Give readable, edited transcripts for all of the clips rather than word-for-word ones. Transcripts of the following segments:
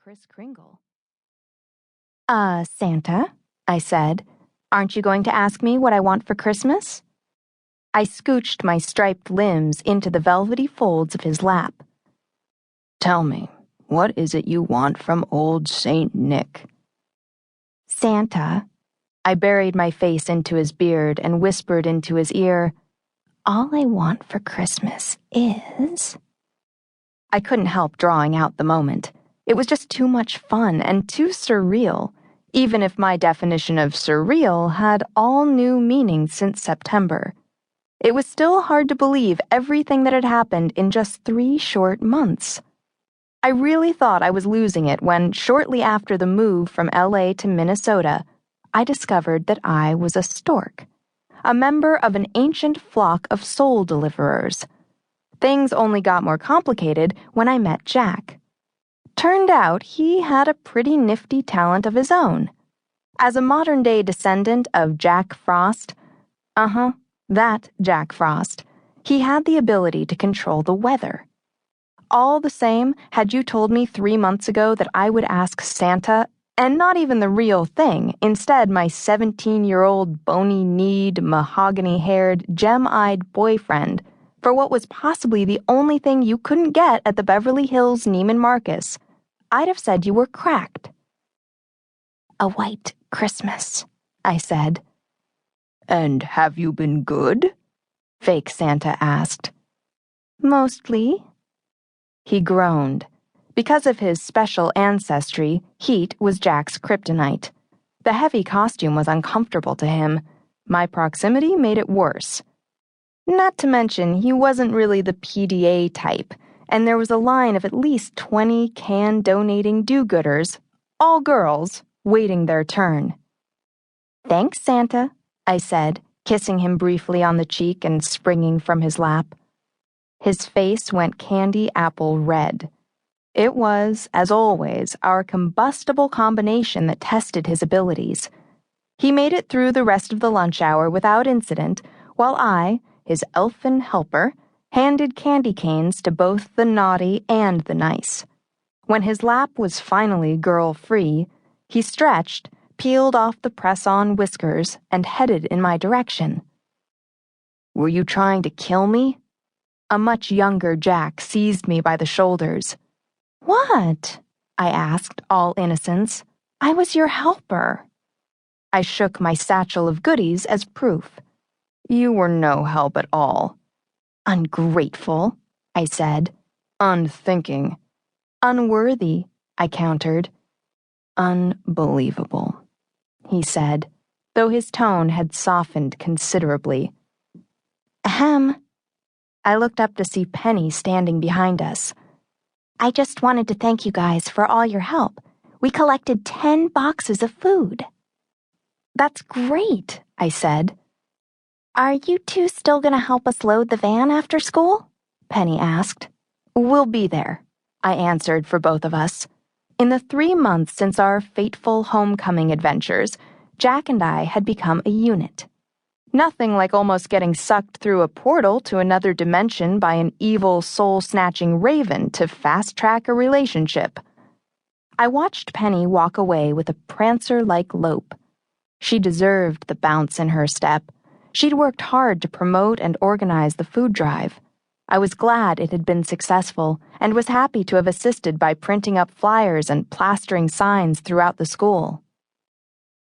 Kris Kringle. Santa, I said, aren't you going to ask me what I want for Christmas? I scooched my striped limbs into the velvety folds of his lap. Tell me, what is it you want from old Saint Nick? Santa, I buried my face into his beard and whispered into his ear, all I want for Christmas is... I couldn't help drawing out the moment. It was just too much fun and too surreal, even if my definition of surreal had all new meaning since September. It was still hard to believe everything that had happened in just 3 short months. I really thought I was losing it when, shortly after the move from LA to Minnesota, I discovered that I was a stork, a member of an ancient flock of soul deliverers. Things only got more complicated when I met Jack. Turned out he had a pretty nifty talent of his own. As a modern-day descendant of Jack Frost, that Jack Frost, he had the ability to control the weather. All the same, had you told me 3 months ago that I would ask Santa, and not even the real thing, instead my 17-year-old bony-kneed, mahogany-haired, gem-eyed boyfriend, for what was possibly the only thing you couldn't get at the Beverly Hills Neiman Marcus, I'd have said you were cracked. A white Christmas, I said. And have you been good? Fake Santa asked. Mostly. He groaned. Because of his special ancestry, heat was Jack's kryptonite. The heavy costume was uncomfortable to him. My proximity made it worse. Not to mention, he wasn't really the PDA type, and there was a line of at least 20 can-donating do-gooders, all girls, waiting their turn. Thanks, Santa, I said, kissing him briefly on the cheek and springing from his lap. His face went candy apple red. It was, as always, our combustible combination that tested his abilities. He made it through the rest of the lunch hour without incident, while I, his elfin helper, handed candy canes to both the naughty and the nice. When his lap was finally girl-free, he stretched, peeled off the press-on whiskers, and headed in my direction. Were you trying to kill me? A much younger Jack seized me by the shoulders. What? I asked, all innocence. I was your helper. I shook my satchel of goodies as proof. You were no help at all. Ungrateful, I said. Unthinking. Unworthy, I countered. Unbelievable, he said, though his tone had softened considerably. Ahem. I looked up to see Penny standing behind us. I just wanted to thank you guys for all your help. We collected 10 boxes of food. That's great, I said. Are you two still going to help us load the van after school? Penny asked. We'll be there, I answered for both of us. In the 3 months since our fateful homecoming adventures, Jack and I had become a unit. Nothing like almost getting sucked through a portal to another dimension by an evil, soul-snatching raven to fast-track a relationship. I watched Penny walk away with a prancer-like lope. She deserved the bounce in her step. She'd worked hard to promote and organize the food drive. I was glad it had been successful and was happy to have assisted by printing up flyers and plastering signs throughout the school.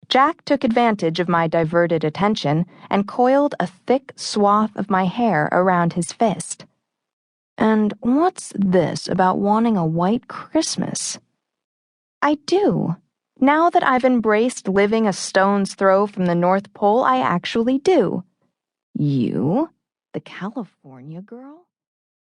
Jack took advantage of my diverted attention and coiled a thick swath of my hair around his fist. And what's this about wanting a white Christmas? I do. Now that I've embraced living a stone's throw from the North Pole, I actually do. You? The California girl?